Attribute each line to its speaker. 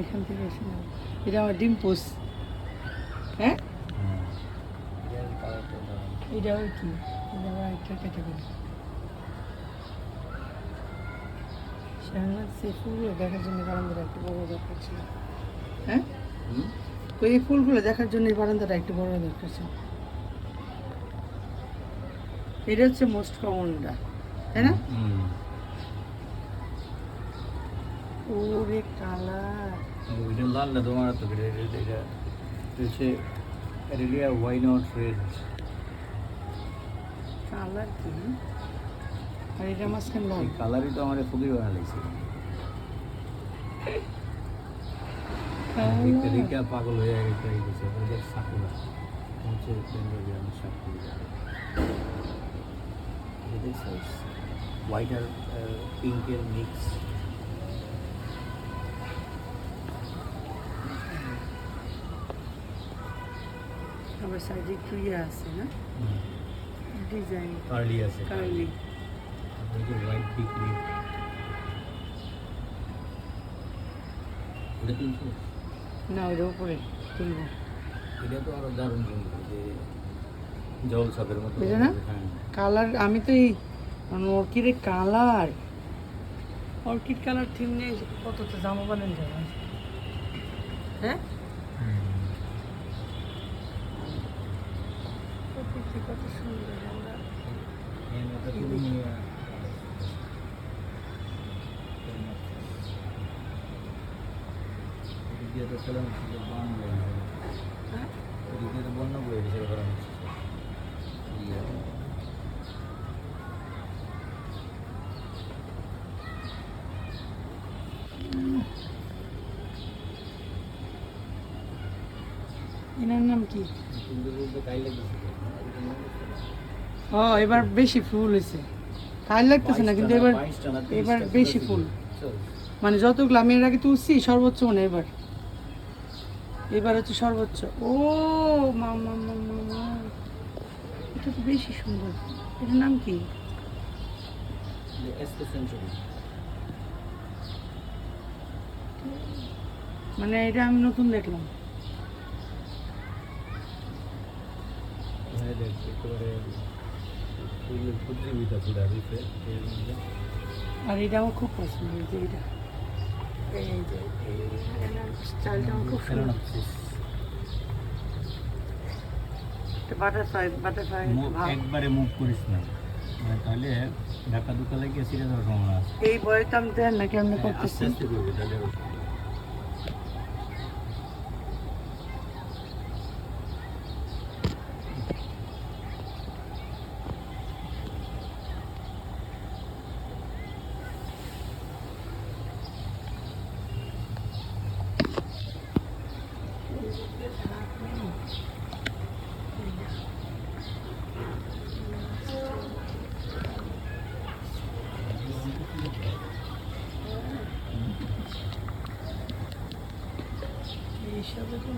Speaker 1: এখান থেকে এসে নাও। এটা আমার ডিম পোস। হ্যাঁ এটা আবার কি? এটা আবার একটা ক্যাটাগরি। শাহনাজ সেই ফুলগুলো দেখার জন্য বারান্দাটা একটু বড় দরকার ছিল। হ্যাঁ তো এই ফুলগুলো দেখার জন্য এই বারান্দাটা একটু বড় দরকার ছিল। এটা হচ্ছে মোস্ট কমনটা, তাই না? ওরে কালার,
Speaker 2: এটা লাল না তোমার তো, এটা হচ্ছে রেডিয়া ওয়াই নট রেড
Speaker 1: কালার কি? আর এটা মাঝখান লাল।
Speaker 2: কালারই তো আমার খুবই ভালো লাগছে। রিকা পাগল হয়ে গেছে ওদের সাকুরা হচ্ছে বেঙ্গলিয়ান সাকুরা। এদের সাইজ হোয়াইট আর পিঙ্কের মিক্স।
Speaker 1: আবার সাইডে একটু ইয়ে আছে না, ডিজাইন
Speaker 2: কার্লি আছে,
Speaker 1: কার্লি।
Speaker 2: হোয়াইট পিকলি ওটা তুলছো
Speaker 1: না ওইটা উপরে তুলবো।
Speaker 2: এটা তো আরো দারুণ জিনিস, যে জল ছাপের মতো
Speaker 1: বুঝলে না কালার। আমি তো এই অর্কিডের কালার, অর্কিড কালার থিম নিয়ে কত তো জামা বানান যাবে। হ্যাঁ কত সুন্দর। আমরা
Speaker 2: বন্য বই হিসেবে করা হচ্ছে।
Speaker 1: এনার নাম কি? ও এবার বেশি ফুল হয়েছে, কাল লাগতেছে না কিন্তু এবার এবার বেশি ফুল। মানে যতগুলো আমি এর আগে তুলছি সর্বোচ্চ মানে এবার এবার হচ্ছে সর্বোচ্চ। ও মামা মামা মা, এটা তো বেশি সুন্দর। এটার নাম কি? মানে এটা আমি নতুন দেখলাম। আর এটা আমার খুব পছন্দ হয়েছে। এটা এই যে স্টাইলটা আমার খুব সুন্দর। বাটারফ্লাই বাটারফ্লাই
Speaker 2: একবারে মুভ করিস না, তাহলে ঢাকা দুকা লাগিয়ে সিরে দেওয়ার সম্ভাবনা আছে।
Speaker 1: এই বইটা আমি দেন নাকি আমি করতেছি।
Speaker 2: আস্তে আস্তে করবি তাহলে।
Speaker 1: এইসবে তো